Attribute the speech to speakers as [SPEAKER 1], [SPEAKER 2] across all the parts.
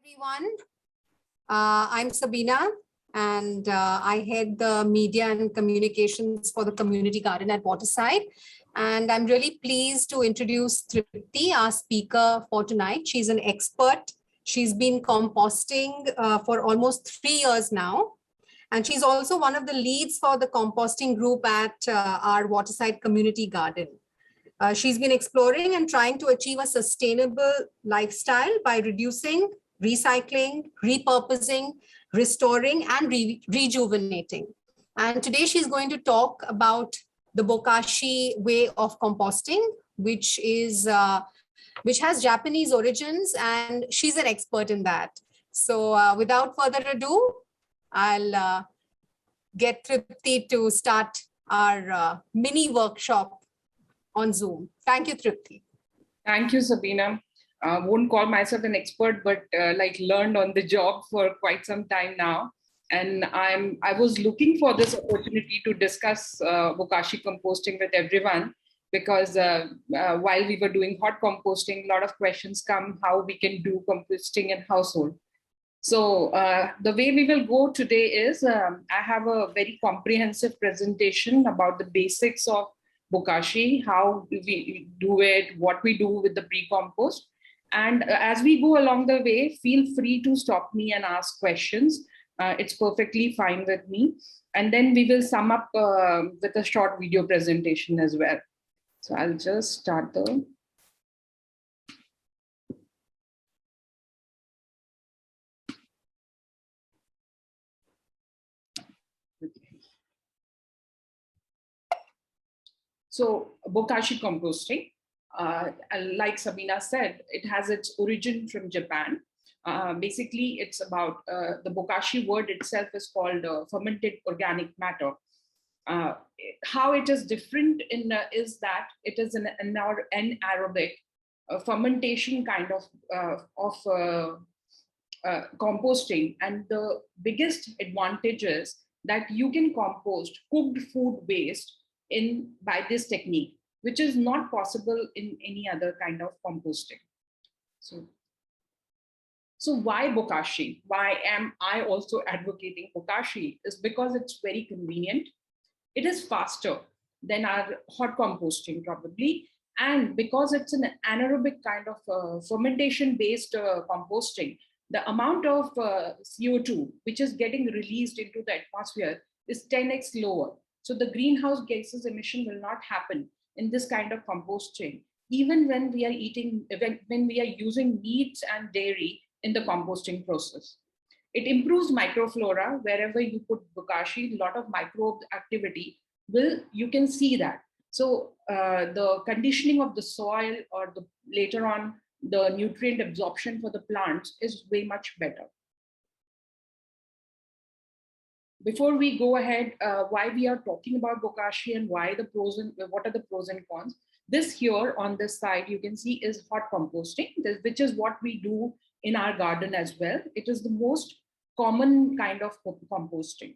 [SPEAKER 1] Everyone. I'm Sabina, and I head the media and communications for the community garden at Waterside. And I'm really pleased to introduce Tripti, our speaker for tonight. She's an expert. She's been composting for almost 3 years now. And she's also one of the leads for the composting group at our Waterside community garden. She's been exploring and trying to achieve a sustainable lifestyle by reducing, recycling, repurposing, restoring, and rejuvenating. And today she's going to talk about the Bokashi way of composting, which has Japanese origins, and she's an expert in that. So without further ado, I'll get Tripti to start our mini workshop on Zoom. Thank you, Tripti.
[SPEAKER 2] Thank you, Sabina. Won't call myself an expert, but learned on the job for quite some time now. And I was looking for this opportunity to discuss Bokashi composting with everyone, because while we were doing hot composting, a lot of questions come how we can do composting in household. So the way we will go today is I have a very comprehensive presentation about the basics of Bokashi, how we do it, what we do with the pre-compost. And as we go along the way, feel free to stop me and ask questions. It's perfectly fine with me. And then we will sum up with a short video presentation as well. So I'll just start the... So Bokashi composting, like Sabina said, it has its origin from Japan. Basically, it's about the Bokashi word itself is called fermented organic matter. How it is different is that it is an anaerobic fermentation kind of composting. And the biggest advantage is that you can compost cooked food waste by this technique, which is not possible in any other kind of composting. So why Bokashi? Why am I also advocating Bokashi? Is because it's very convenient. It is faster than our hot composting probably. And because it's an anaerobic kind of fermentation-based composting, the amount of CO2 which is getting released into the atmosphere is 10x lower. So the greenhouse gases emission will not happen in this kind of composting, even when we are when we are using meats and dairy in the composting process. It improves microflora. Wherever you put Bokashi, a lot of microbe activity you can see that. So the conditioning of the soil or later on the nutrient absorption for the plants is way much better. Before we go ahead, why we are talking about Bokashi and what are the pros and cons. This here on this side, you can see is hot composting, which is what we do in our garden as well. It is the most common kind of composting.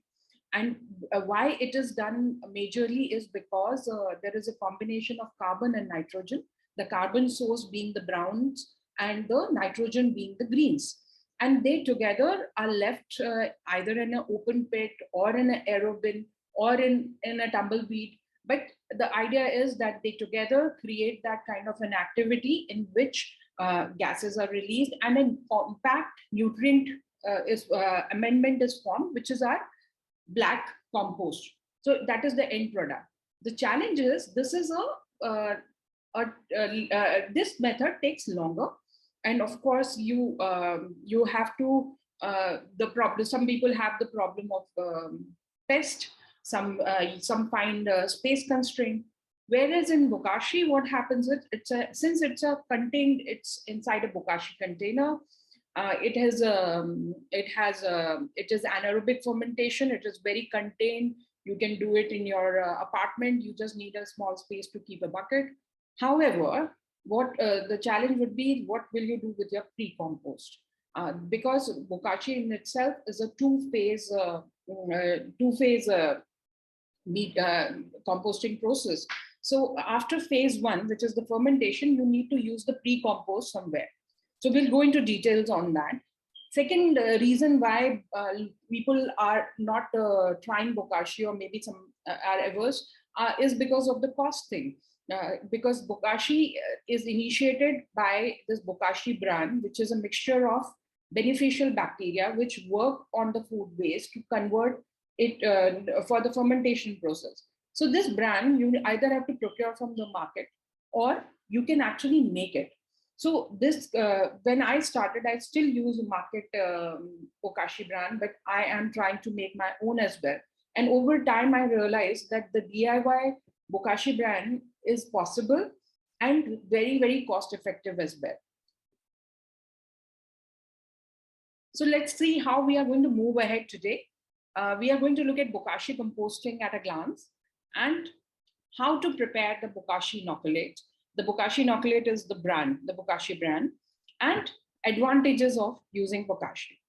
[SPEAKER 2] And why it is done majorly is because there is a combination of carbon and nitrogen, the carbon source being the browns and the nitrogen being the greens. And they together are left either in an open pit or in an aerobin or in a tumbleweed. But the idea is that they together create that kind of an activity in which gases are released and a compact nutrient amendment is formed, which is our black compost. So that is the end product. The challenge is this method takes longer. And of course, you have to, some people have the problem of pest, some find space constraint. Whereas in Bokashi, what happens is, since it's inside a Bokashi container, it is anaerobic fermentation. It is very contained. You can do it in your apartment. You just need a small space to keep a bucket. However, what the challenge would be, what will you do with your pre-compost? Because Bokashi in itself is a two-phase composting process. So after phase 1, which is the fermentation, you need to use the pre-compost somewhere. So we'll go into details on that. Second reason why people are not trying Bokashi, or maybe some are averse, is because of the cost thing. Because Bokashi is initiated by this Bokashi brand, which is a mixture of beneficial bacteria which work on the food waste to convert it for the fermentation process. So this brand, you either have to procure from the market, or you can actually make it. So this, when I started, I still use market Bokashi brand, but I am trying to make my own as well. And over time, I realized that the DIY Bokashi brand is possible and very, very cost effective as well. So let's see how we are going to move ahead today. We are going to look at Bokashi composting at a glance, and how to prepare the Bokashi inoculate. The Bokashi inoculate is the brand, the Bokashi brand, and advantages of using Bokashi.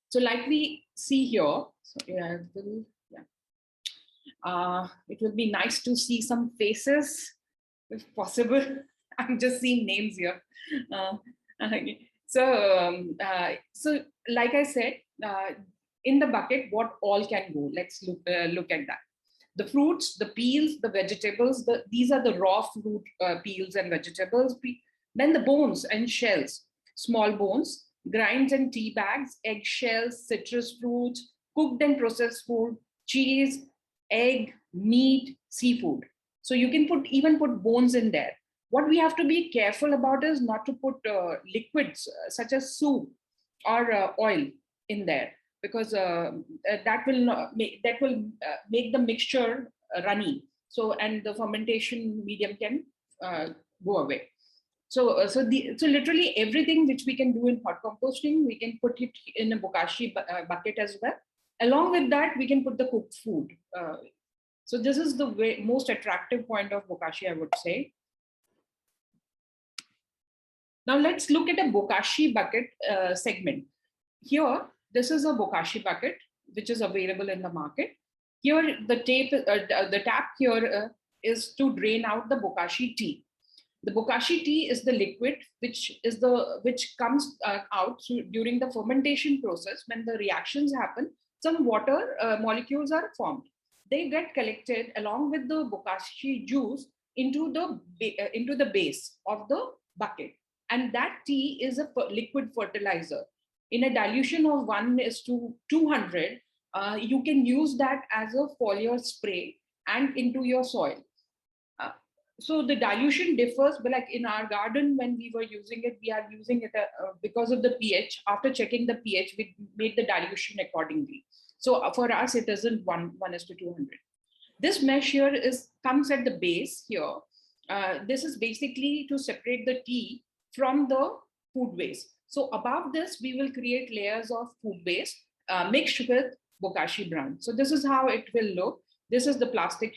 [SPEAKER 2] So like we see here, so it will be nice to see some faces if possible. I'm just seeing names here. So like I said, in the bucket, what all can go? Let's look at that. The fruits, the peels, the vegetables, these are the raw fruit peels and vegetables. Then the bones and shells, small bones, grinds and tea bags, egg shells, citrus fruits, cooked and processed food, cheese, egg, meat, seafood. So you can even put bones in there. What we have to be careful about is not to put liquids such as soup or oil in there, because that will make the mixture runny. So, and the fermentation medium can go away. So literally everything which we can do in hot composting, we can put it in a Bokashi bucket as well. Along with that, we can put the cooked food. So this is the most attractive point of Bokashi, I would say. Now let's look at a Bokashi bucket segment. Here, this is a Bokashi bucket, which is available in the market. Here, the tap here is to drain out the Bokashi tea. The Bokashi tea is the liquid which comes out during the fermentation process. When the reactions happen, some water molecules are formed. They get collected along with the Bokashi juice into the base of the bucket, and that tea is a liquid fertilizer. In a dilution of 1:200, you can use that as a foliar spray and into your soil. So the dilution differs, but like in our garden, when we were using it, we are using it because of the pH. After checking the pH, we made the dilution accordingly. So for us, it isn't 1:200. This mesh here comes at the base here. This is basically to separate the tea from the food waste. So above this, we will create layers of food waste mixed with Bokashi brand. So this is how it will look. This is the plastic.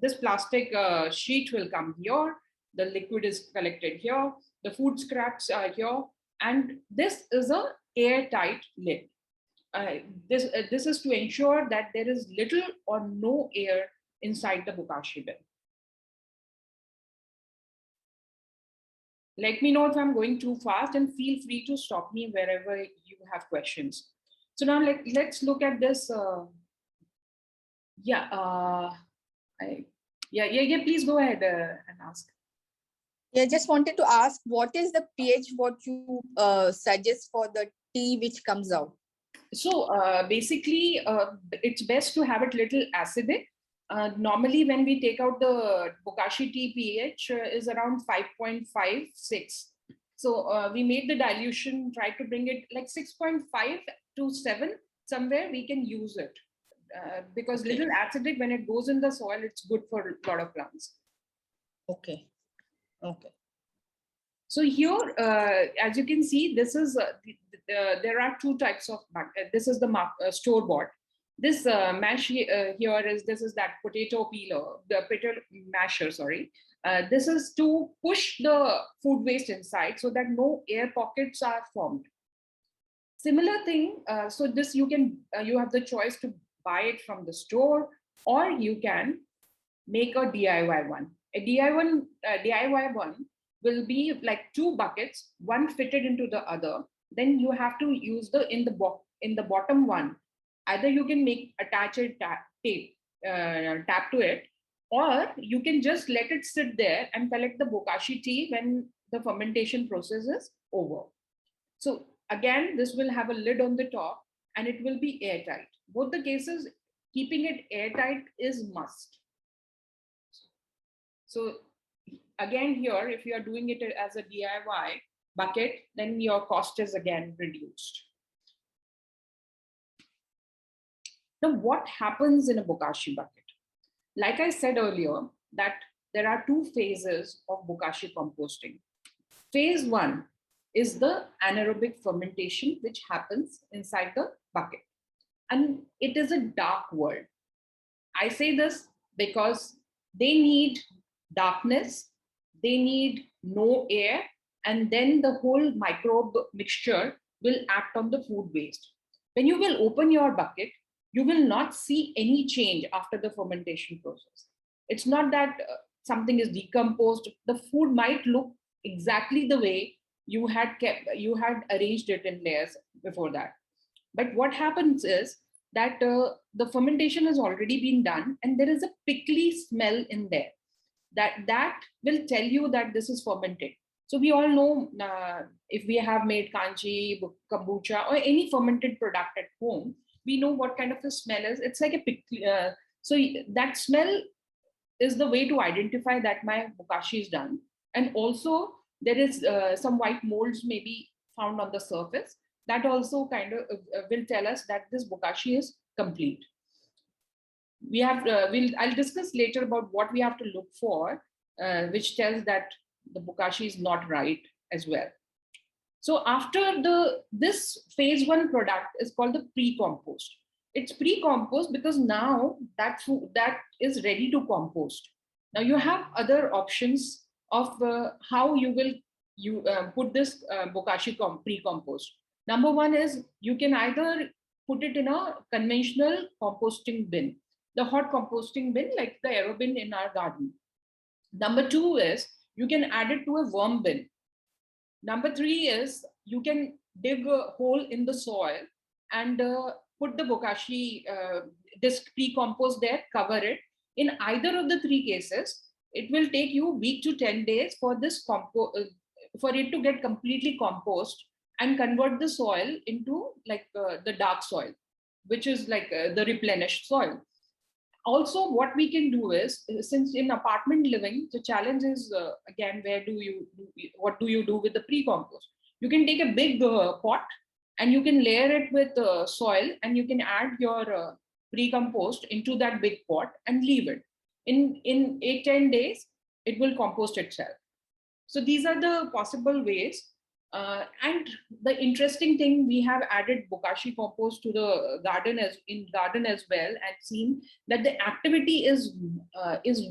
[SPEAKER 2] This plastic sheet will come here. The liquid is collected here. The food scraps are here, and this is a airtight lid. This is to ensure that there is little or no air inside the Bokashi bin. Let me know if I'm going too fast, and feel free to stop me wherever you have questions. So now let's look at this. Please go ahead and ask.
[SPEAKER 3] Yeah, just wanted to ask, what is the pH what you suggest for the tea which comes out?
[SPEAKER 2] So basically, it's best to have it little acidic. Normally, when we take out the Bokashi tea, pH is around 5.56. So we made the dilution, try to bring it like 6.5 to 7, somewhere we can use it. Because little acidic, when it goes in the soil, it's good for a lot of plants.
[SPEAKER 3] Okay.
[SPEAKER 2] So here, as you can see, this is there are two types of this is the store bought. This mash here is that potato peeler, the potato masher. Sorry, this is to push the food waste inside so that no air pockets are formed. Similar thing. So this you have the choice to buy it from the store, or you can make a DIY one. A DIY one will be like two buckets, one fitted into the other. Then you have to use in the bottom one. Either you can attach a tap to it, or you can just let it sit there and collect the Bokashi tea when the fermentation process is over. So again, this will have a lid on the top and it will be airtight. Both the cases, keeping it airtight is must. So again here, if you are doing it as a DIY bucket, then your cost is again reduced. Now, what happens in a Bokashi bucket? Like I said earlier, that there are two phases of Bokashi composting. Phase one is the anaerobic fermentation, which happens inside the bucket. And it is a dark world. I say this because they need darkness, they need no air, and then the whole microbe mixture will act on the food waste. When you will open your bucket, you will not see any change after the fermentation process. It's not that something is decomposed. The food might look exactly the way you had arranged it in layers before that. But what happens is that the fermentation has already been done and there is a pickly smell in there. That will tell you that this is fermented. So we all know if we have made kanji, kombucha, or any fermented product at home, we know what kind of a smell is. It's like a pickly. So that smell is the way to identify that my Bokashi is done. And also there is some white molds maybe found on the surface. That also kind of will tell us that this Bokashi is complete. We have, I'll discuss later about what we have to look for, which tells that the Bokashi is not right as well. So after this phase one product is called the pre-compost. It's pre-compost because now that is ready to compost. Now you have other options of how you will put this Bokashi pre-compost. Number one is you can either put it in a conventional composting bin, the hot composting bin like the aero bin in our garden. Number two is you can add it to a worm bin. Number three is you can dig a hole in the soil and put the Bokashi, this pre-compost there, cover it. In either of the three cases, it will take you a week to 10 days for this for it to get completely compost and convert the soil into like the dark soil, which is like the replenished soil. Also, what we can do is, since in apartment living, the challenge is again, what do you do with the pre-compost? You can take a big pot and you can layer it with soil and you can add your pre-compost into that big pot and leave it. In 8-10 days, it will compost itself. So these are the possible ways. And the interesting thing, we have added Bokashi compost to the garden as well, and seen that the activity is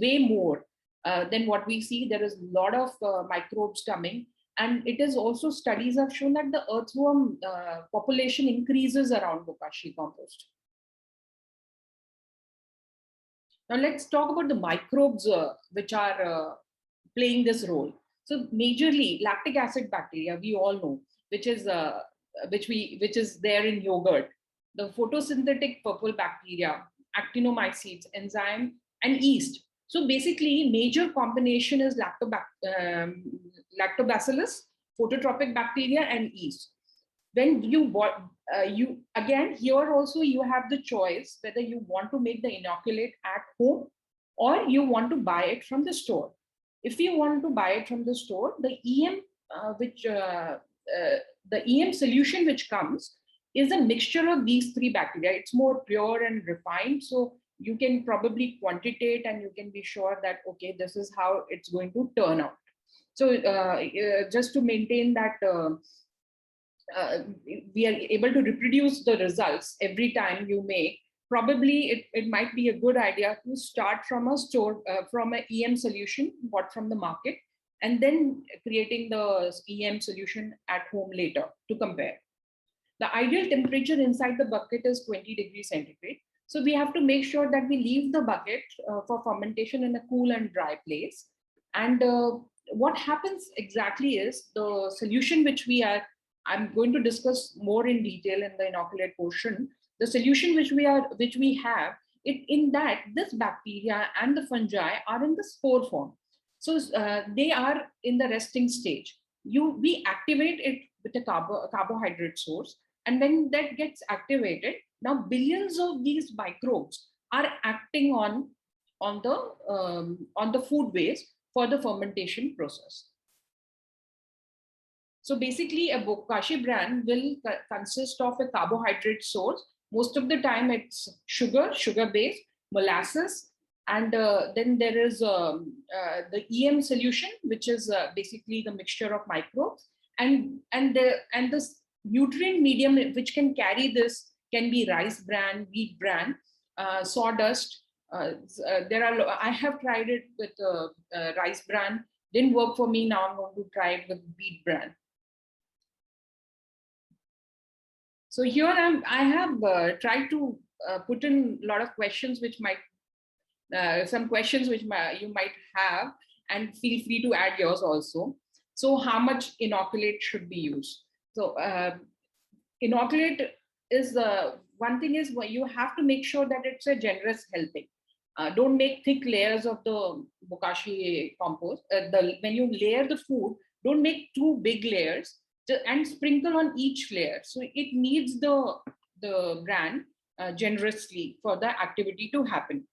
[SPEAKER 2] way more than what we see. There is a lot of microbes coming, and it is also, studies have shown that the earthworm population increases around Bokashi compost. Now let's talk about the microbes which are playing this role. So majorly lactic acid bacteria, we all know, which is there in yogurt, the photosynthetic purple bacteria, actinomycetes, enzyme, and yeast. So basically, major combination is lactobacillus, phototropic bacteria, and yeast. When you again here also you have the choice whether you want to make the inoculate at home or you want to buy it from the store. If you want to buy it from the store, the EM solution which comes is a mixture of these three bacteria. It's more pure and refined, so you can probably quantitate and you can be sure that okay, this is how it's going to turn out. So just to maintain that we are able to reproduce the results every time you make, probably it might be a good idea to start from a store, from an EM solution bought from the market, and then creating the EM solution at home later to compare. The ideal temperature inside the bucket is 20 degrees centigrade. So we have to make sure that we leave the bucket for fermentation in a cool and dry place. And what happens exactly is the solution which I'm going to discuss more in detail in the inoculate portion. The solution which we have, in that this bacteria and the fungi are in the spore form. So they are in the resting stage. We activate it with a carbohydrate source, and when that gets activated, now billions of these microbes are acting on the food waste for the fermentation process. So basically, a Bokashi bran will consist of a carbohydrate source. Most of the time, it's sugar-based, molasses, and then there is the EM solution, which is basically the mixture of microbes, and the nutrient medium which can carry this can be rice bran, wheat bran, sawdust. I have tried it with rice bran, didn't work for me. Now I'm going to try it with wheat bran. So here I have tried to put in a lot of questions which might, some questions which you might have, and feel free to add yours also. So how much inoculate should be used? So inoculate is one thing is you have to make sure that it's a generous helping. Don't make thick layers of the Bokashi compost. When you layer the food, don't make too big layers, and sprinkle on each layer. So it needs the bran generously for the activity to happen.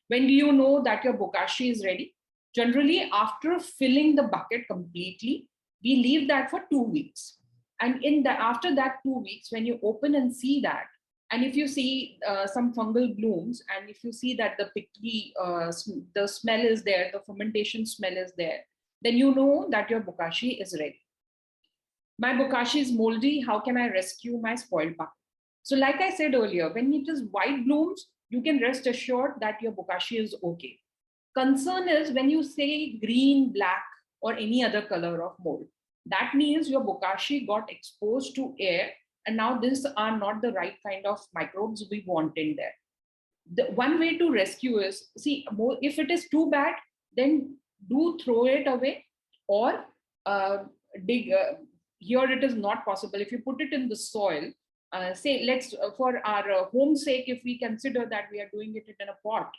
[SPEAKER 2] When do you know that your Bokashi is ready? Generally, after filling the bucket completely, we leave that for 2 weeks. And after that 2 weeks, when you open and see that, and if you see some fungal blooms, and if you see that the prickly, the smell is there, the fermentation smell is there, then you know that your Bokashi is ready. My Bokashi is moldy. How can I rescue my spoiled bucket? So like I said earlier, when it is white blooms, you can rest assured that your Bokashi is okay. Concern is when you say green, black, or any other color of mold. That means your Bokashi got exposed to air, and now these are not the right kind of microbes we want in there. The one way to rescue is, see, if it is too bad, then do throw it away, or dig. Here it is not possible. If you put it in the soil, say let's for our home sake, if we consider that we are doing it in a pot,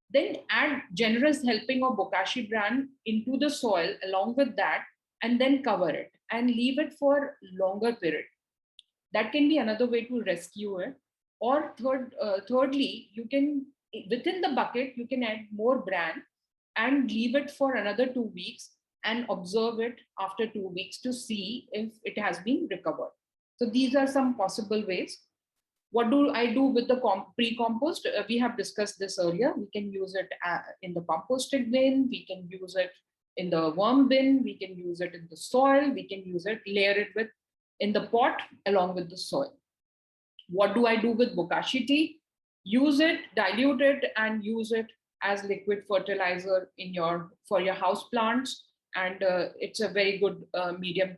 [SPEAKER 2] then add generous helping of Bokashi bran into the soil along with that, and then cover it and leave it for longer period. That can be another way to rescue it. Or thirdly, you can, within the bucket, you can add more bran and leave it for another 2 weeks and observe it after 2 weeks to see if it has been recovered. So these are some possible ways. What do I do with the pre-compost? We have discussed this earlier. We can use it in the composted bin. We can use it in the worm bin. We can use it in the soil. We can use it, layer it with in the pot along with the soil. What do I do with Bokashi tea? Use it, dilute it, and use it as liquid fertilizer for your house plants. And it's a very good medium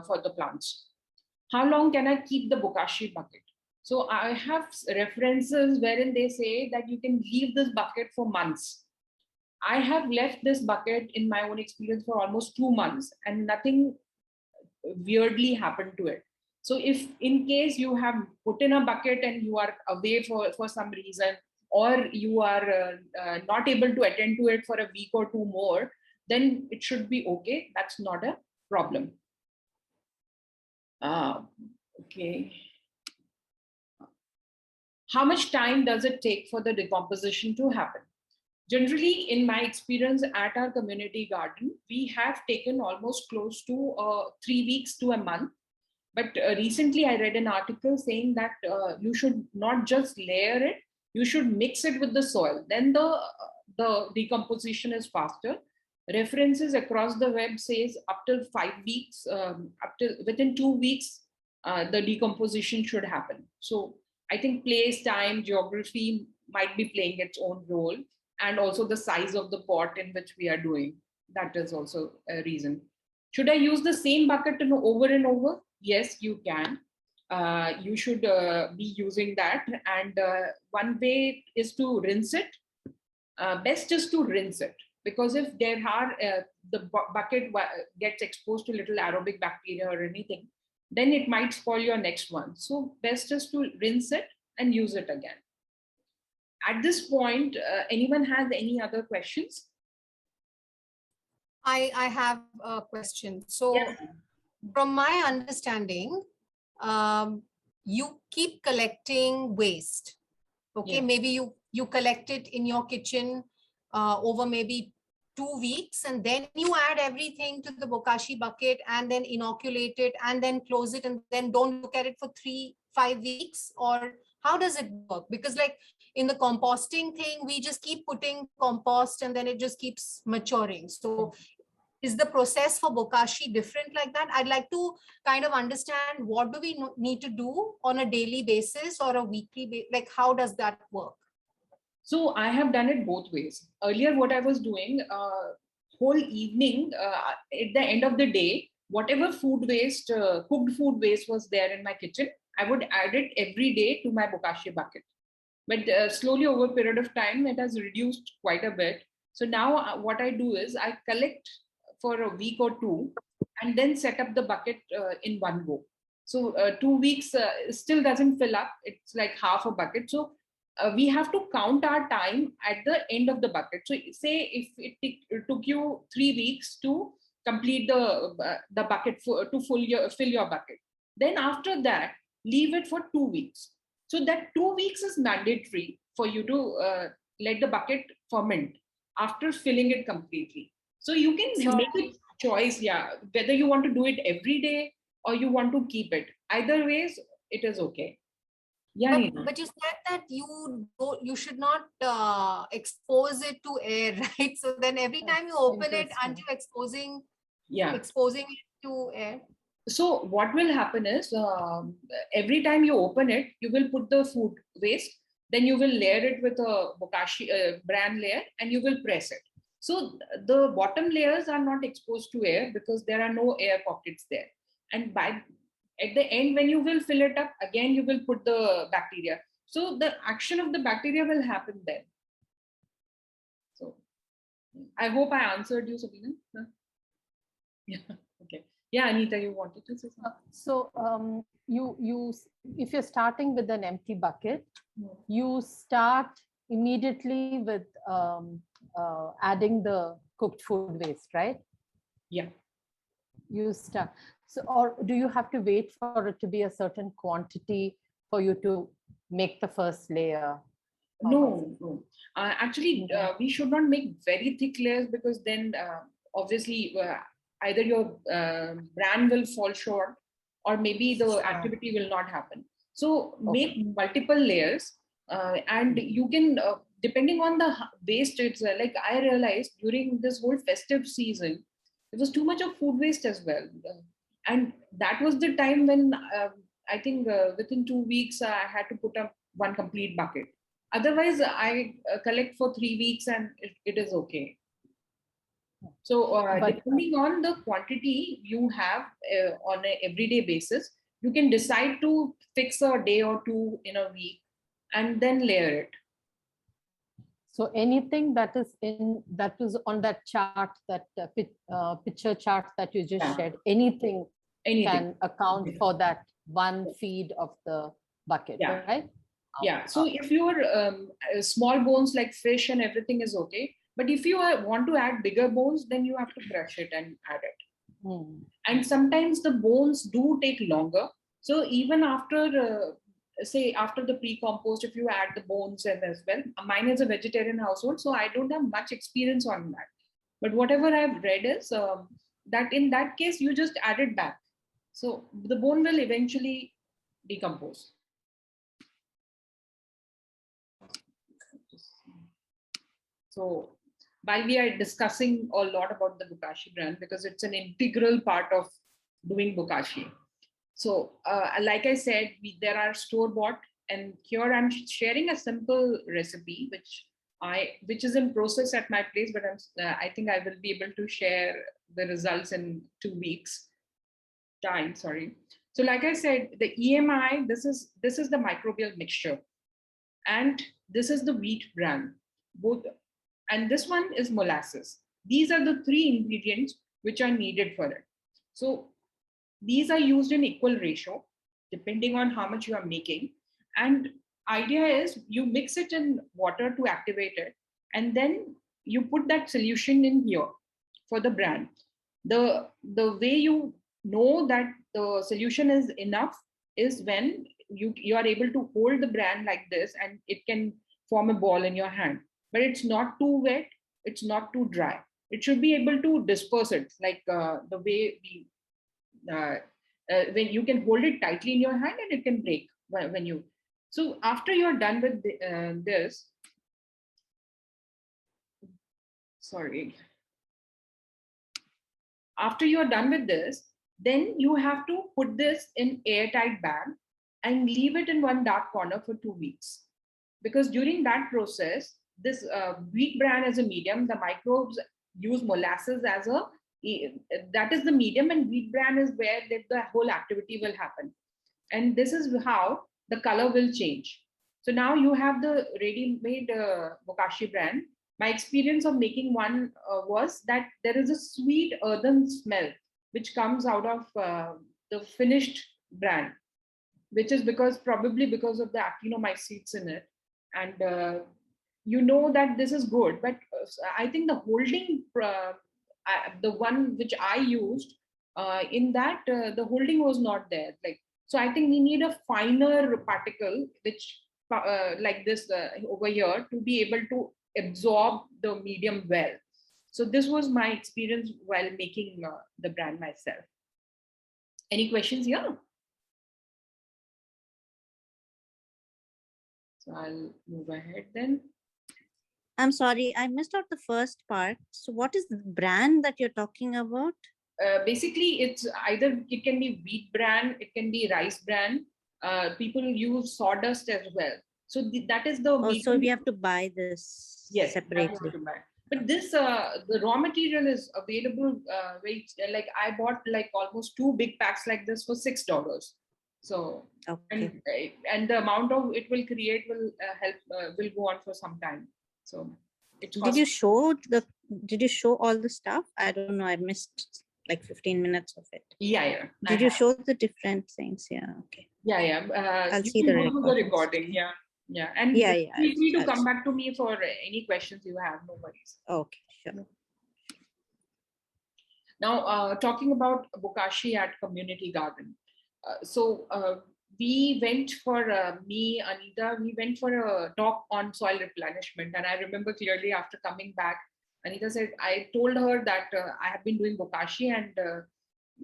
[SPEAKER 2] for the plants. How long can I keep the Bokashi bucket? So I have references wherein they say that you can leave this bucket for months. I have left this bucket in my own experience for almost 2 months, and nothing weirdly happened to it. So if in case you have put in a bucket and you are away for some reason, or you are not able to attend to it for a week or 2 more, then it should be okay. That's not a problem. Okay. How much time does it take for the decomposition to happen? Generally, in my experience at our community garden, we have taken almost close to 3 weeks to a month. But recently I read an article saying that you should not just layer it, you should mix it with the soil. Then the decomposition is faster. References across the web says up till 5 weeks, within 2 weeks, the decomposition should happen. So I think place, time, geography might be playing its own role, and also the size of the pot in which we are doing. That is also a reason. Should I use the same bucket over and over? Yes, you can. You should be using that. And one way is to rinse it. Best is to rinse it. because if there are bucket gets exposed to little aerobic bacteria or anything, then it might spoil your next one. So best is to rinse it and use it again. At this point, anyone has any other questions?
[SPEAKER 1] I have a question. So
[SPEAKER 2] Yes.
[SPEAKER 1] from my understanding, you keep collecting waste. Okay,
[SPEAKER 2] Yeah.
[SPEAKER 1] maybe you collect it in your kitchen over maybe 2 weeks, and then you add everything to the Bokashi bucket and then inoculate it and then close it and then don't look at it for 3-5 weeks, or how does it work? Because like in the composting thing, we just keep putting compost and then it just keeps maturing. So is the process for Bokashi different like that? I'd like to kind of understand, what do we need to do on a daily basis or a weekly basis? Like, how does that work?
[SPEAKER 2] So I have done it both ways. Earlier, what I was doing, whole evening, at the end of the day, whatever food waste, cooked food waste was there in my kitchen, I would add it every day to my Bokashi bucket. But slowly over a period of time, it has reduced quite a bit. So now what I do is I collect for a week or two and then set up the bucket in one go. So 2 weeks still doesn't fill up. It's like half a bucket. So we have to count our time at the end of the bucket. So say if it took you 3 weeks to complete the bucket to fill your bucket, then after that leave it for 2 weeks. So that 2 weeks is mandatory for you to let the bucket ferment after filling it completely. So you can make a choice, yeah, whether you want to do it every day or you want to keep it. Either ways, it is okay. Yeah, Neena.
[SPEAKER 1] But you said that you should not expose it to air, right? So then every time you open it, aren't you exposing
[SPEAKER 2] Yeah.
[SPEAKER 1] it to air?
[SPEAKER 2] So what will happen is every time you open it, you will put the food waste, then you will layer it with a Bokashi bran layer and you will press it. So the bottom layers are not exposed to air because there are no air pockets there. And at the end, when you will fill it up, again, you will put the bacteria. So the action of the bacteria will happen then. So I hope I answered you, Sabina. Huh? Yeah. Okay. Yeah, Anita, you wanted to say something?
[SPEAKER 4] So you if you're starting with an empty bucket, you start immediately with adding the cooked food waste, right?
[SPEAKER 2] Yeah.
[SPEAKER 4] You start. So, or do you have to wait for it to be a certain quantity for you to make the first layer?
[SPEAKER 2] No. Actually, we should not make very thick layers because then obviously either your brand will fall short or maybe the activity will not happen. So make multiple layers and you can, depending on the waste, it's like I realized during this whole festive season, there was too much of food waste as well. And that was the time when I think within 2 weeks, I had to put up one complete bucket. Otherwise, I collect for 3 weeks and it is okay. So depending on the quantity you have on an everyday basis, you can decide to fix a day or two in a week and then layer it.
[SPEAKER 4] So anything that was on that chart, that picture chart that you just shared, anything can account for that one feed of the bucket, right?
[SPEAKER 2] Yeah. So if your small bones like fish and everything is okay, but if you want to add bigger bones, then you have to crush it and add it. And sometimes the bones do take longer. So even after, say, after the pre-compost, if you add the bones and as well, mine is a vegetarian household, so I don't have much experience on that. But whatever I've read is that in that case, you just add it back. So the bone will eventually decompose. So while we are discussing a lot about the Bokashi brand, because it's an integral part of doing Bokashi. So like I said, there are store-bought, and here I'm sharing a simple recipe, which is in process at my place, but I think I will be able to share the results in 2 weeks time, sorry. So like I said, the EMI, this is the microbial mixture, and this is the wheat bran. Both and this one is molasses. These are the three ingredients which are needed for it. So these are used in equal ratio, depending on how much you are making. And idea is you mix it in water to activate it, and then you put that solution in here for the brand. The way you know that the solution is enough is when you are able to hold the brand like this, and it can form a ball in your hand. But it's not too wet, it's not too dry. It should be able to disperse it, like the way we when you can hold it tightly in your hand and it can break when you. So after you're done with this, sorry. After you're done with this, then you have to put this in airtight bag and leave it in one dark corner for 2 weeks. Because during that process, this wheat bran as a medium, the microbes use molasses as that is the medium, and wheat bran is where the whole activity will happen. And this is how the color will change. So now you have the ready-made Bokashi bran. My experience of making one was that there is a sweet earthen smell which comes out of the finished bran, which is probably because of the actinomycetes in it. And you know that this is good, but I think the holding, the one which I used, in that the holding was not there. So I think we need a finer particle, which like this over here, to be able to absorb the medium well. So this was my experience while making the brand myself. Any questions here? So I'll move ahead then.
[SPEAKER 5] I'm sorry, I missed out the first part. So what is the brand that you're talking about?
[SPEAKER 2] Basically, it's either, it can be wheat bran, it can be rice bran. People use sawdust as well. So that is the.
[SPEAKER 5] Oh, so we have to buy this separately.
[SPEAKER 2] But this, the raw material is available. Like I bought like almost 2 big packs like this for $6. So,
[SPEAKER 5] okay.
[SPEAKER 2] And the amount of it will create will help, will go on for some time. So
[SPEAKER 5] did you show all the stuff? I don't know. I missed like 15 minutes of it.
[SPEAKER 2] Yeah.
[SPEAKER 5] Did you show the different things? Yeah. Okay.
[SPEAKER 2] Yeah.
[SPEAKER 5] I'll see the
[SPEAKER 2] recording. Yeah. And feel free to come back to me for any questions you have. No worries.
[SPEAKER 5] Okay, sure.
[SPEAKER 2] Now, talking about Bokashi at Community Garden. We went for, me, Anita, we went for a talk on soil replenishment. And I remember clearly after coming back, Anita said, I told her that I have been doing Bokashi, and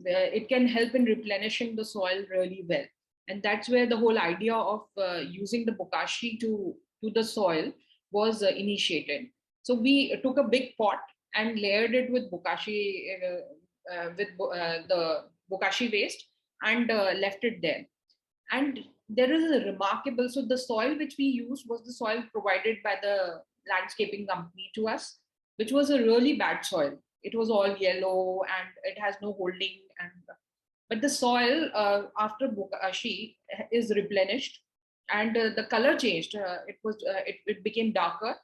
[SPEAKER 2] it can help in replenishing the soil really well. And that's where the whole idea of using the Bokashi to the soil was initiated. So we took a big pot and layered it with Bokashi, the Bokashi waste, and left it there. And there is a remarkable, so the soil which we used was the soil provided by the landscaping company to us, which was a really bad soil. It was all yellow and it has no holding. But the soil after Bokashi is replenished, and the color changed. It became darker,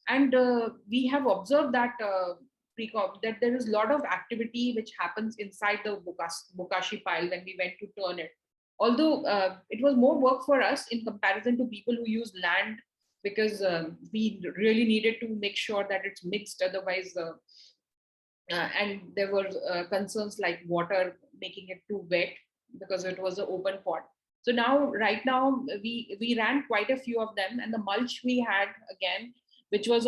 [SPEAKER 2] and we have observed that that there is a lot of activity which happens inside the Bokashi pile when we went to turn it. Although it was more work for us in comparison to people who use land, because we really needed to make sure that it's mixed. Otherwise, and there were concerns like water making it too wet because it was an open pot. So right now, we ran quite a few of them, and the mulch we had again, which was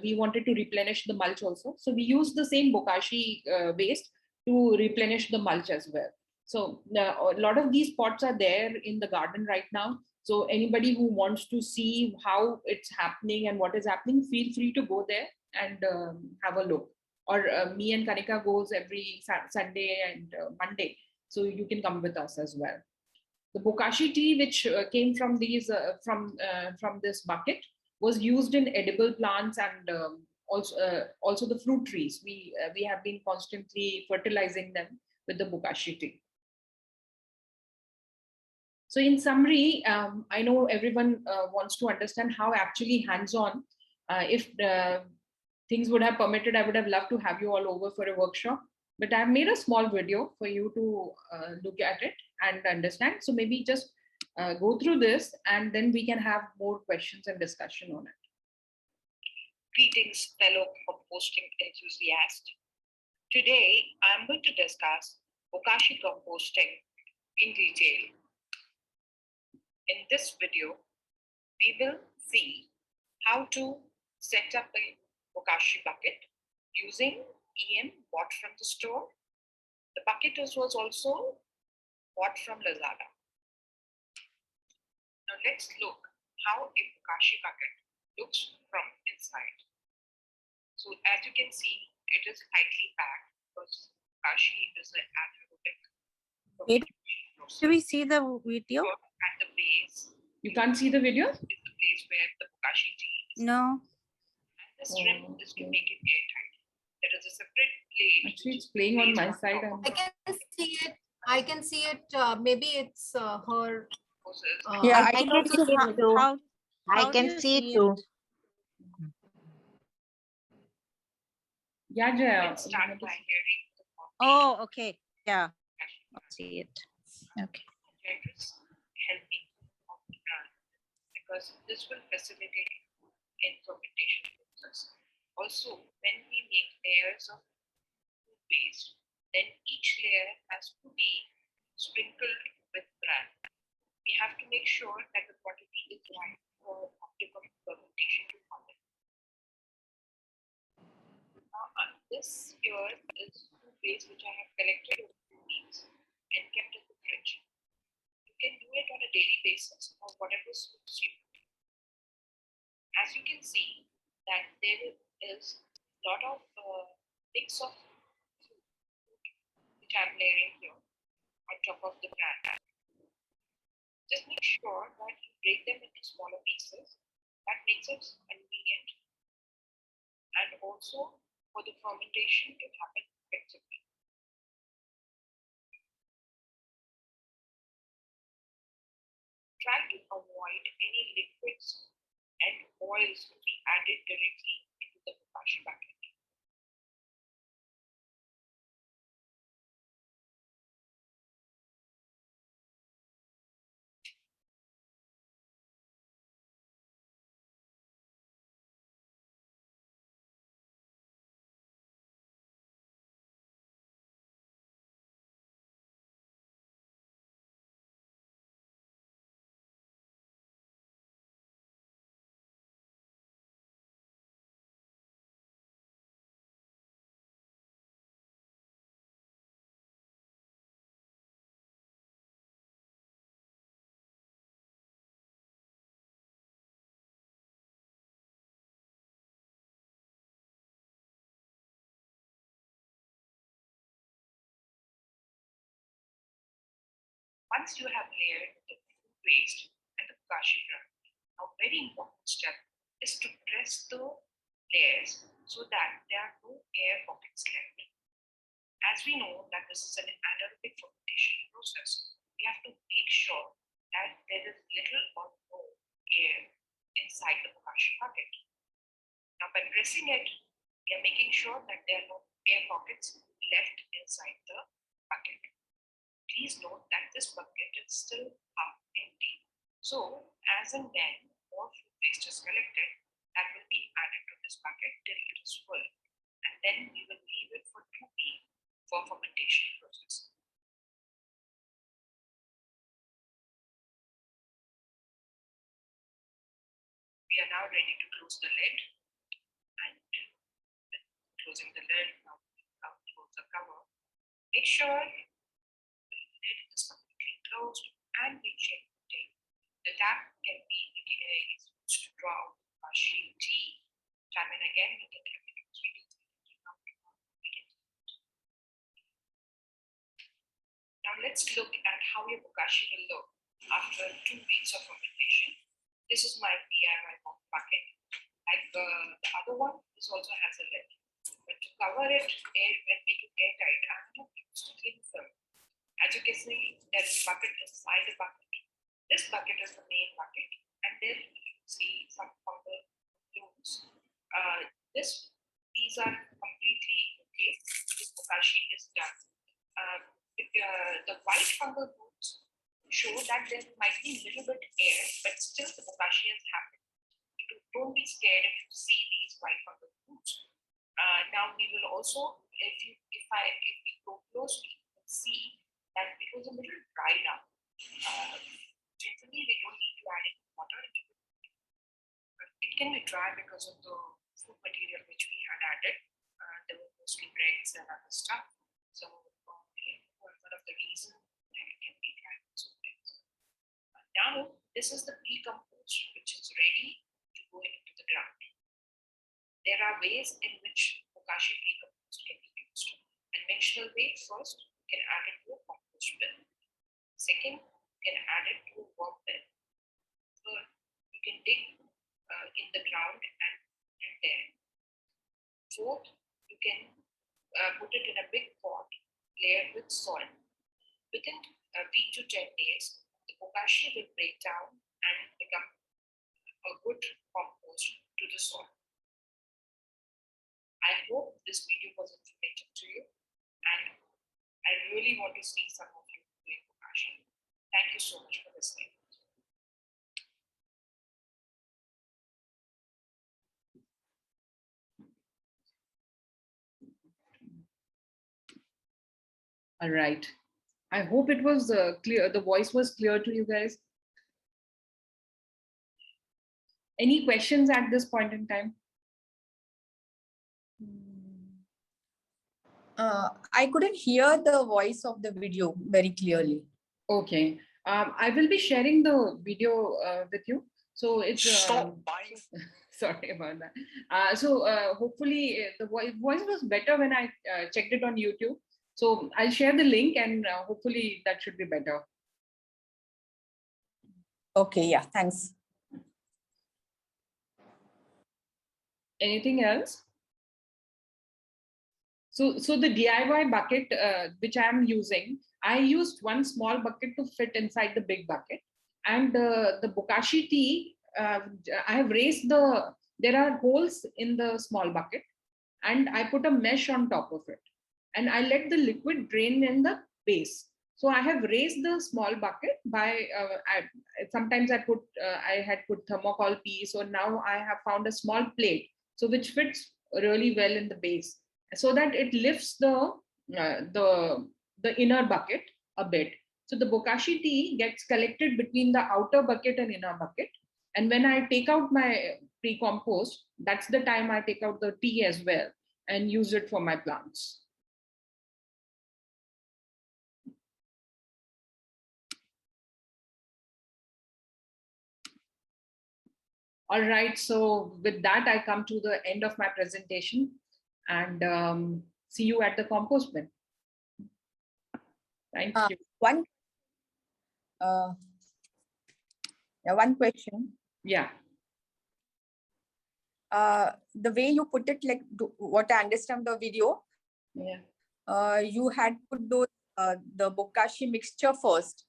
[SPEAKER 2] we wanted to replenish the mulch also. So we used the same Bokashi waste to replenish the mulch as well. So a lot of these pots are there in the garden right now. So anybody who wants to see how it's happening and what is happening, feel free to go there and have a look. Or me and Kanika goes every Sunday and Monday. So you can come with us as well. The Bokashi tea, which came from these from this bucket, was used in edible plants, and also the fruit trees. We have been constantly fertilizing them with the Bokashi tea. So in summary, I know everyone wants to understand how actually hands-on If things would have permitted, I would have loved to have you all over for a workshop. But I've made a small video for you to look at it and understand. So maybe just go through this and then we can have more questions and discussion on it.
[SPEAKER 6] Greetings, fellow composting enthusiasts. Today, I'm going to discuss Bokashi Composting in detail. In this video, we will see how to set up a Bokashi bucket using EM bought from the store. The bucket was also bought from Lazada. Now let's look how a Bokashi bucket looks from inside. So as you can see, it is tightly packed because Bokashi is an anaerobic.
[SPEAKER 5] Do we see the video?
[SPEAKER 6] At the base.
[SPEAKER 2] You can't see the video?
[SPEAKER 6] Is the place where the Bokashi tea is.
[SPEAKER 5] No.
[SPEAKER 6] And this rim is to make it airtight. There is a separate plate.
[SPEAKER 2] Actually, it's playing on my side.
[SPEAKER 1] I can see it. I can see it. Maybe it's her.
[SPEAKER 3] Yeah,
[SPEAKER 5] I can
[SPEAKER 3] also
[SPEAKER 5] see it too.
[SPEAKER 3] how
[SPEAKER 5] I
[SPEAKER 3] do
[SPEAKER 5] can
[SPEAKER 3] you
[SPEAKER 5] see
[SPEAKER 3] see
[SPEAKER 5] it too.
[SPEAKER 2] Yeah, Jaya.
[SPEAKER 6] Let's start by hearing the
[SPEAKER 5] Oh, okay. Yeah. I see it. Okay.
[SPEAKER 6] Just helping on the brand because this will facilitate in fermentation process. Also, when we make layers of food paste, then each layer has to be sprinkled with bran. We have to make sure that the quantity is right for optimum fermentation to happen. This here is food waste which I have collected over 2 weeks and kept in the fridge. You can do it on a daily basis or whatever suits you. As you can see that there is a lot of mix of food which I'm layering here on top of the bran. Just make sure that you break them into smaller pieces. That makes it convenient and also for the fermentation to happen effectively. Try to avoid any liquids and oils to be added directly into the Bokashi bucket. Once you have layered the food waste and the Bokashi bran, a very important step is to press the layers so that there are no air pockets left. As we know that this is an anaerobic fermentation process, we have to make sure that there is little or no air inside the Bokashi bucket. Now by pressing it, we are making sure that there are no air pockets left inside the bucket. Please note that this bucket is still half empty. So as and when more food waste is collected, that will be added to this bucket till it is full. And then we will leave it for 2 weeks for fermentation process. We are now ready to close the lid. And closing the lid, now close the cover. Make sure lid is completely closed and we check the tape. The tap can be used to draw out the Bokashi tea. Time and again, we can have it sweet. Now let's look at how your Bokashi will look after 2 weeks of fermentation. This is my DIY bucket. Like the other one, this also has a lid. But to cover it and make it airtight, I have used cling film. As you can see, there is a bucket inside the bucket. This bucket is the main bucket, and then you can see some fungal blooms These are completely okay. This Bokashi is done. The white fungal roots show that there might be a little bit air, but still the Bokashi has happened. Don't be scared if you see these white fungal roots. Now we will also, if we go closely, you can see that it was a little dried up. Generally, we don't need to add any water. It can be dry because of the food material which we had added. There were mostly breads and other stuff. So one of the reasons that it can be dry. Now this is the pre-compost which is ready to go into the ground. There are ways in which Bokashi pre-compost can be used. Conventional way, first, you can add it to a compost bin. Second, you can add it to a worm bin. Third, you can dig in the ground and put it there. Fourth, you can put it in a big pot layered with soil. Within a week to 10 days, the Bokashi will break down and become a good compost to the soil. I hope this video was informative to you, and I really want to see some of you doing Bokashi. Thank you so much for listening.
[SPEAKER 2] All right. I hope it was clear. The voice was clear to you guys. Any questions at this point in time?
[SPEAKER 3] I couldn't hear the voice of the video very clearly.
[SPEAKER 2] Okay. I will be sharing the video with you. So it's
[SPEAKER 7] Stop buying.
[SPEAKER 2] Sorry about that. Hopefully the voice was better when I checked it on YouTube. So I'll share the link, and hopefully that should be better.
[SPEAKER 3] Okay, yeah, thanks.
[SPEAKER 2] Anything else? So the DIY bucket which I am using, I used one small bucket to fit inside the big bucket. And the Bokashi tea, I have raised there are holes in the small bucket, and I put a mesh on top of it. And I let the liquid drain in the base. So I have raised the small bucket by, sometimes I had put thermocol piece, so now I have found a small plate, so which fits really well in the base, so that it lifts the inner bucket a bit. So the Bokashi tea gets collected between the outer bucket and inner bucket. And when I take out my pre-compost, that's the time I take out the tea as well and use it for my plants. All right, so with that, I come to the end of my presentation, and see you at the compost bin. Thank you.
[SPEAKER 3] One question.
[SPEAKER 2] Yeah.
[SPEAKER 3] The way you put it, like what I understand the video, you had put those the Bokashi mixture first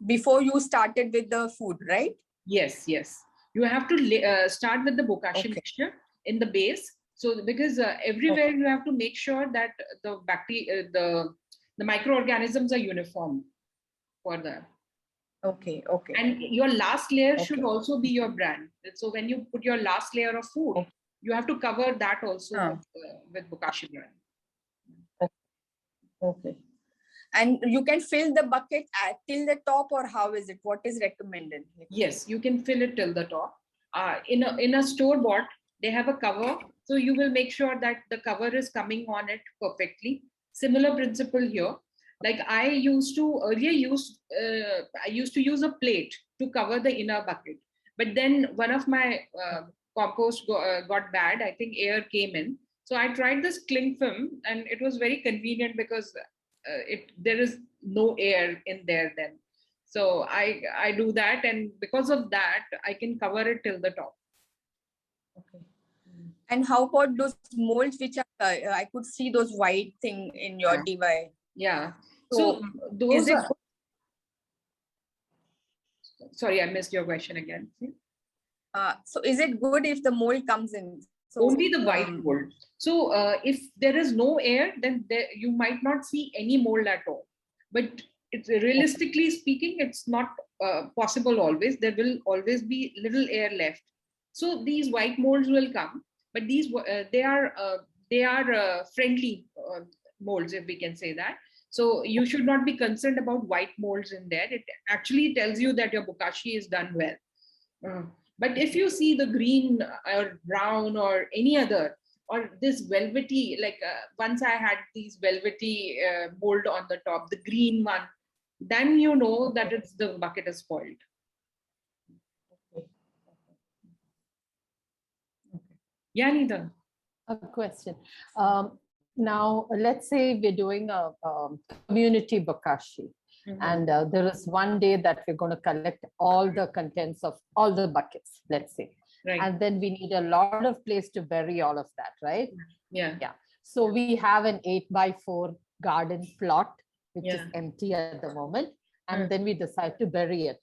[SPEAKER 3] before you started with the food, right?
[SPEAKER 2] Yes. You have to start with the Bokashi mixture in the base. So because everywhere you have to make sure that the bacteria, the microorganisms are uniform for that.
[SPEAKER 3] Okay.
[SPEAKER 2] And your last layer should also be your brand. So when you put your last layer of food, you have to cover that also with Bokashi brand.
[SPEAKER 3] Okay. And you can fill the bucket till the top, or how is it? What is recommended?
[SPEAKER 2] Yes, you can fill it till the top. In a store bought, they have a cover, so you will make sure that the cover is coming on it perfectly. Similar principle here. Like I used to use a plate to cover the inner bucket, but then one of my compost got bad. I think air came in, so I tried this cling film, and it was very convenient because there is no air in there then. So I do that, and because of that, I can cover it till the top.
[SPEAKER 3] Okay. And how about those molds which are, I could see those white thing in your DIY.
[SPEAKER 2] Yeah. So those sorry, I missed your question again.
[SPEAKER 3] So is it good if the mold comes in? So,
[SPEAKER 2] only the white mold. So if there is no air, then you might not see any mold at all. But it's realistically speaking, it's not possible always. There will always be little air left. So these white molds will come, but these they are friendly molds, if we can say that. So you should not be concerned about white molds in there. It actually tells you that your bokashi is done well. But if you see the green or brown or any other, or this velvety, like once I had these velvety mold on the top, the green one, then you know that it's the bucket is spoiled. Yeah, Nita.
[SPEAKER 4] A question. Now, let's say we're doing a community bokashi. And there is one day that we're going to collect all the contents of all the buckets, let's say.
[SPEAKER 2] Right.
[SPEAKER 4] And then we need a lot of place to bury all of that, right?
[SPEAKER 2] Yeah.
[SPEAKER 4] Yeah. So we have an 8x4 garden plot, which is
[SPEAKER 2] Yeah.
[SPEAKER 4] empty at the moment. And then we decide to bury it.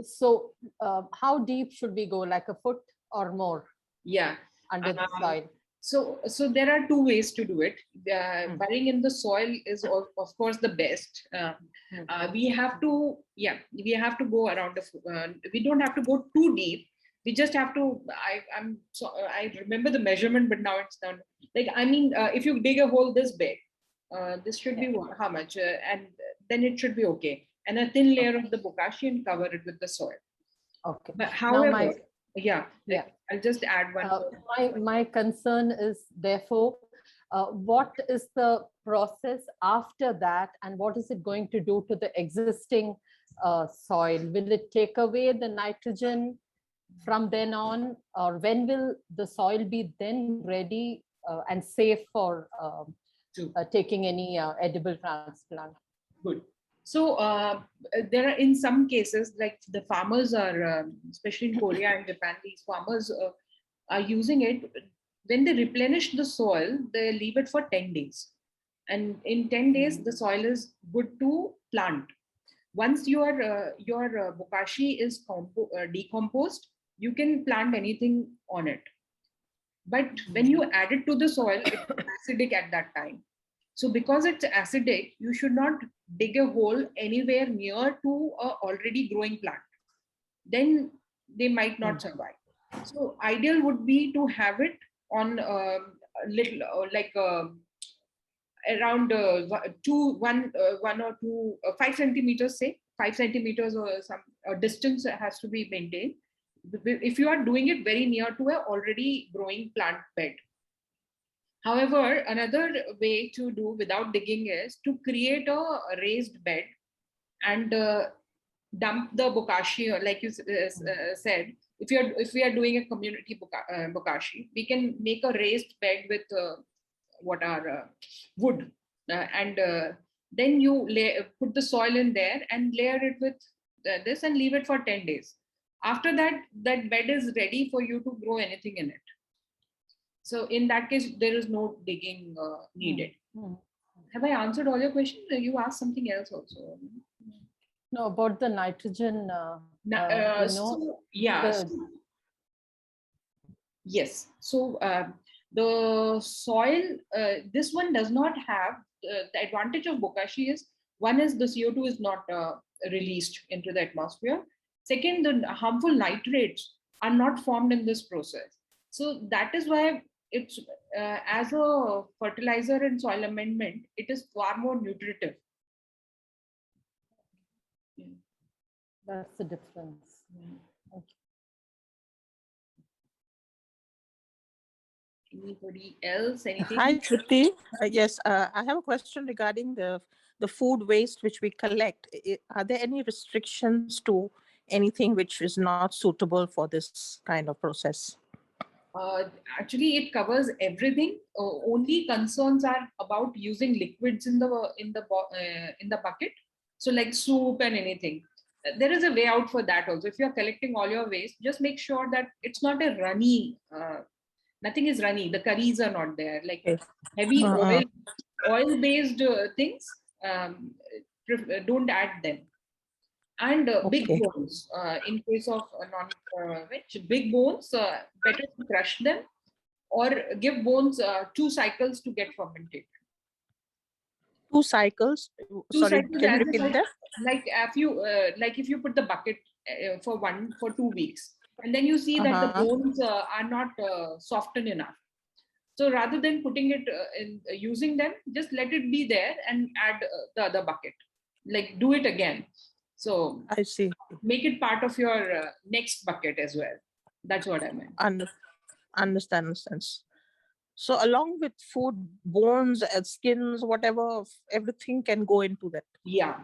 [SPEAKER 4] So how deep should we go? Like a foot or more?
[SPEAKER 2] Yeah.
[SPEAKER 4] Under the soil?
[SPEAKER 2] So there are two ways to do it. Burying in the soil is of course the best. We have to go around. We don't have to go too deep. We just have to. I remember the measurement, but now it's done. Like if you dig a hole this big, this should be how much, and then it should be okay. And a thin layer of the bokashi and cover it with the soil.
[SPEAKER 4] Okay.
[SPEAKER 2] But however, I'll just add one.
[SPEAKER 4] My concern is therefore, what is the process after that, and what is it going to do to the existing soil? Will it take away the nitrogen from then on, or when will the soil be then ready and safe for taking any edible transplant?
[SPEAKER 2] Good. So there are, in some cases, like the farmers are, especially in Korea and Japan, these farmers are using it. When they replenish the soil, they leave it for 10 days. And in 10 days, the soil is good to plant. Once your bokashi is decomposed, you can plant anything on it. But when you add it to the soil, it's acidic at that time. So because it's acidic, you should not dig a hole anywhere near to a already growing plant. Then they might not survive. So ideal would be to have it on a little around 1 or 2, 5 centimeters, say 5 centimeters or some distance has to be maintained. If you are doing it very near to a already growing plant bed. However, another way to do without digging is to create a raised bed and dump the bokashi, like you said. If we are doing a community bokashi, we can make a raised bed with wood, and then you put the soil in there and layer it with this and leave it for 10 days. After that, that bed is ready for you to grow anything in it. So in that case, there is no digging needed. Have I answered all your questions? You asked something else also.
[SPEAKER 4] No, about the nitrogen.
[SPEAKER 2] Yes. So the soil, this one does not have, the advantage of bokashi is, one is the CO2 is not released into the atmosphere. Second, the harmful nitrates are not formed in this process. So that is why it's as a fertilizer and soil amendment, it is far more nutritive.
[SPEAKER 4] That's the difference. Okay.
[SPEAKER 2] Anybody else? Anything?
[SPEAKER 7] Hi, Tripti. Yes, I have a question regarding the food waste which we collect. Are there any restrictions to anything which is not suitable for this kind of process?
[SPEAKER 2] Actually, it covers everything. Only concerns are about using liquids in the bucket. So like soup and anything. There is a way out for that also. If you are collecting all your waste, just make sure that it's not a runny. Nothing is runny. The curries are not there. Like heavy oil-based things. Don't add them. And big
[SPEAKER 7] Okay.
[SPEAKER 2] bones, in case of non-veg, big bones, better to crush them or give bones 2 cycles to get fermented.
[SPEAKER 7] 2 cycles.
[SPEAKER 2] 2
[SPEAKER 7] Sorry,
[SPEAKER 2] cycles,
[SPEAKER 7] can you
[SPEAKER 2] as in
[SPEAKER 7] repeat that?
[SPEAKER 2] like if you put the bucket for 2 weeks, and then you see that the bones are not softened enough. So rather than putting it in using them, just let it be there and add the other bucket. Like do it again. So
[SPEAKER 7] I see.
[SPEAKER 2] make it part of your next bucket as well. That's what I meant.
[SPEAKER 7] Understand. So along with food, bones and skins, whatever, everything can go into that.
[SPEAKER 2] Yeah,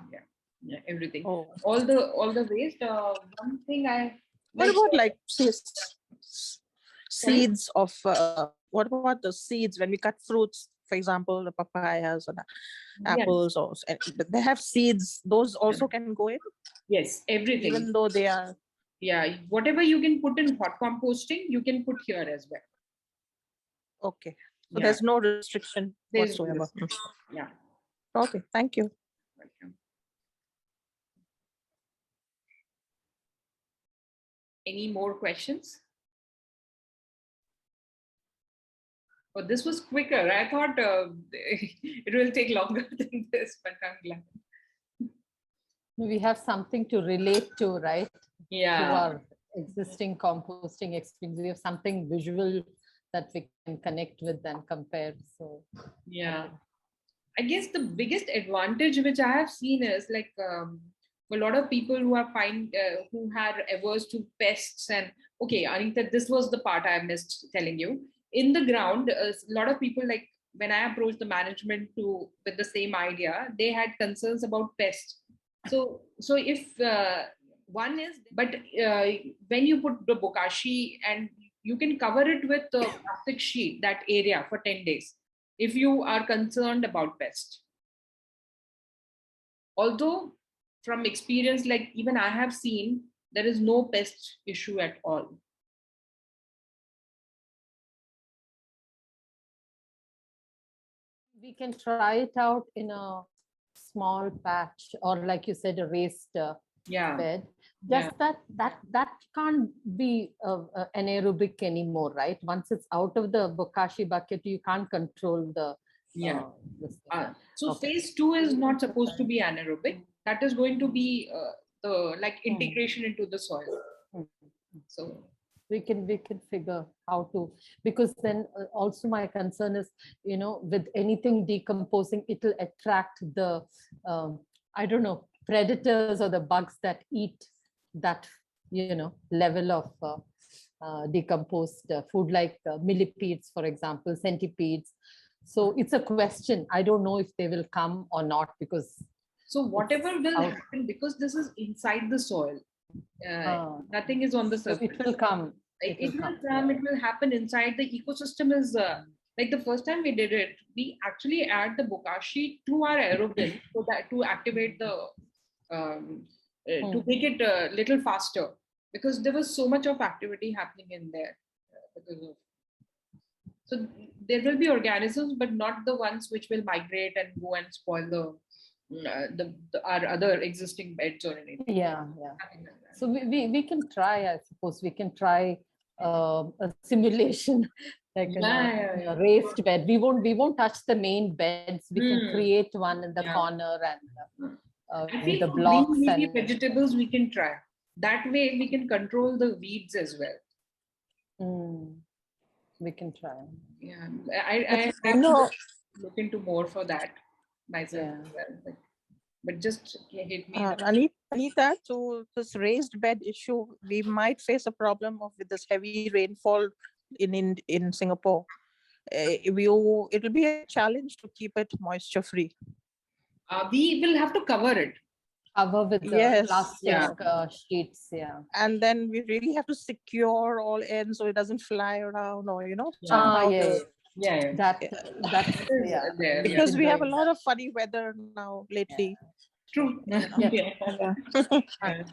[SPEAKER 2] everything.
[SPEAKER 7] Oh.
[SPEAKER 2] All the waste. One thing
[SPEAKER 7] What about like seeds of what about the seeds when we cut fruits, for example, the papayas or the apples, or they have seeds, those also can go in?
[SPEAKER 2] Yes, everything.
[SPEAKER 7] Even though they are,
[SPEAKER 2] yeah, whatever you can put in hot composting, you can put here as well.
[SPEAKER 7] okay. So there's no restriction whatsoever.
[SPEAKER 2] Yeah.
[SPEAKER 7] Okay, thank you.
[SPEAKER 2] Welcome. Any more questions? Oh, this was quicker. I thought it will take longer than this, but I'm glad.
[SPEAKER 4] We have something to relate to, right?
[SPEAKER 2] Yeah.
[SPEAKER 4] To our existing composting experience. We have something visual that we can connect with and compare. So
[SPEAKER 2] yeah, I guess the biggest advantage which I have seen is like a lot of people who are who had averse to pests, and okay, Anita, this was the part I missed telling you. In the ground, a lot of people, like when I approached the management with the same idea, they had concerns about pests. So if one is, but when you put the bokashi, and you can cover it with a plastic sheet, that area for 10 days, if you are concerned about pests. Although from experience, like even I have seen, there is no pest issue at all.
[SPEAKER 4] we can try it out in a small patch, or like you said, a raised bed. Just that can't be anaerobic anymore, right? Once it's out of the bokashi bucket, you can't control the
[SPEAKER 2] so phase 2 is not supposed to be anaerobic. That is going to be the like integration into the soil. So
[SPEAKER 4] we can figure how to, because then also my concern is, with anything decomposing, it will attract the I don't know, predators or the bugs that eat that level of decomposed food, like millipedes, for example, centipedes. So it's a question. I don't know if they will come or not, because
[SPEAKER 2] so whatever will happen, because this is inside the soil, nothing is on the surface.
[SPEAKER 4] So it will come.
[SPEAKER 2] It will come. It will happen inside the ecosystem. Is like the first time we did it, we actually add the bokashi to our aerobin so that to activate the to make it a little faster, because there was so much of activity happening in there. So there will be organisms, but not the ones which will migrate and go and spoil our other existing beds or anything.
[SPEAKER 4] Yeah. So we can try. I suppose we can try a simulation, like a raised bed. We won't touch the main beds. We can create one in the corner and
[SPEAKER 2] I
[SPEAKER 4] with
[SPEAKER 2] feel
[SPEAKER 4] the blocks
[SPEAKER 2] green
[SPEAKER 4] and
[SPEAKER 2] vegetables we can try. That way we can control the weeds as well.
[SPEAKER 4] We can try.
[SPEAKER 2] Yeah, I have to look into more for that myself as well. But just hit me.
[SPEAKER 7] Anita, so this raised bed issue, we might face a problem with this heavy rainfall in Singapore. It will be a challenge to keep it moisture free.
[SPEAKER 2] We will have to cover it.
[SPEAKER 4] Cover with the plastic sheets,
[SPEAKER 7] and then we really have to secure all ends so it doesn't fly around, or somehow because we have a lot of funny weather now lately.
[SPEAKER 2] True.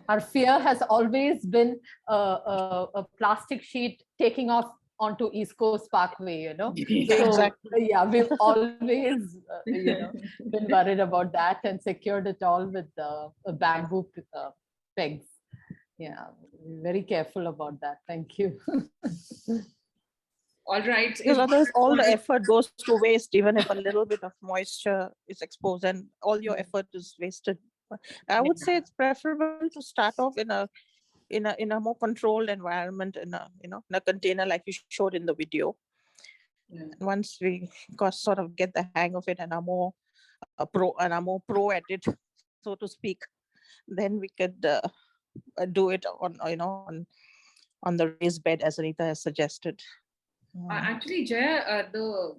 [SPEAKER 4] Our fear has always been a plastic sheet taking off onto East Coast Parkway, So,
[SPEAKER 7] exactly.
[SPEAKER 4] We've always, been worried about that and secured it all with a bamboo pegs. Yeah, very careful about that. Thank you.
[SPEAKER 2] All right.
[SPEAKER 7] Because otherwise all the effort goes to waste, even if a little bit of moisture is exposed, and all your effort is wasted. I would say it's preferable to start off in a more controlled environment, in a container like you showed in the video. Once we sort of get the hang of it and are more pro at it, so to speak, then we could do it on the raised bed, as Anita has suggested.
[SPEAKER 2] Actually, Jaya, the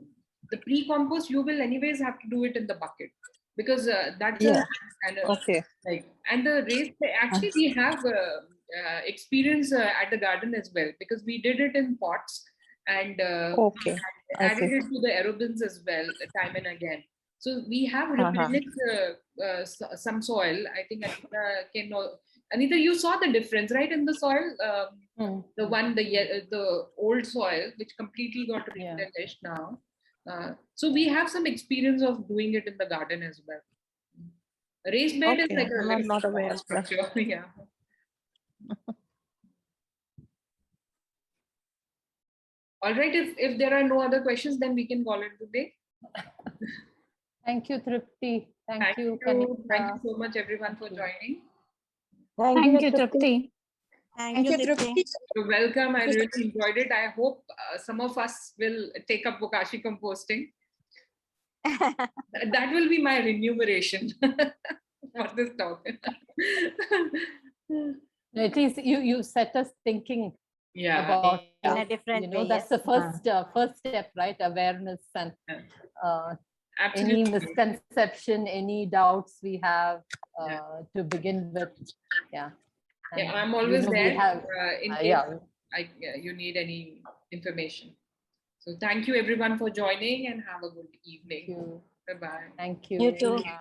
[SPEAKER 2] pre-compost, you will anyways have to do it in the bucket, because that's
[SPEAKER 7] okay.
[SPEAKER 2] And the raised bed, actually we have experience at the garden as well, because we did it in pots and added it to the aerobins as well, time and again. So we have replenished some soil. I think Anita, you saw the difference, right, in the soil? The old soil, which completely got replenished now. So we have some experience of doing it in the garden as well. Raised bed is like
[SPEAKER 7] I'm not aware of that.
[SPEAKER 2] Yeah. All right. If there are no other questions, then we can call it today.
[SPEAKER 4] Thank you, Tripti. Thank you.
[SPEAKER 2] Thank you so much, everyone, for joining.
[SPEAKER 8] Thank you, Tripti.
[SPEAKER 5] Thank you, Tripti.
[SPEAKER 2] You're welcome. I really enjoyed it. I hope some of us will take up Bokashi composting. That will be my remuneration for this talk.
[SPEAKER 4] At least you set us thinking about
[SPEAKER 5] in a different way.
[SPEAKER 4] That's the first step, right? Awareness and any misconception, any doubts we have to begin with.
[SPEAKER 2] I'm always there in case you need any information. So thank you everyone for joining, and have a good evening.
[SPEAKER 4] Thank you.
[SPEAKER 2] Bye-bye.
[SPEAKER 4] Thank you.
[SPEAKER 5] You too.
[SPEAKER 4] Bye.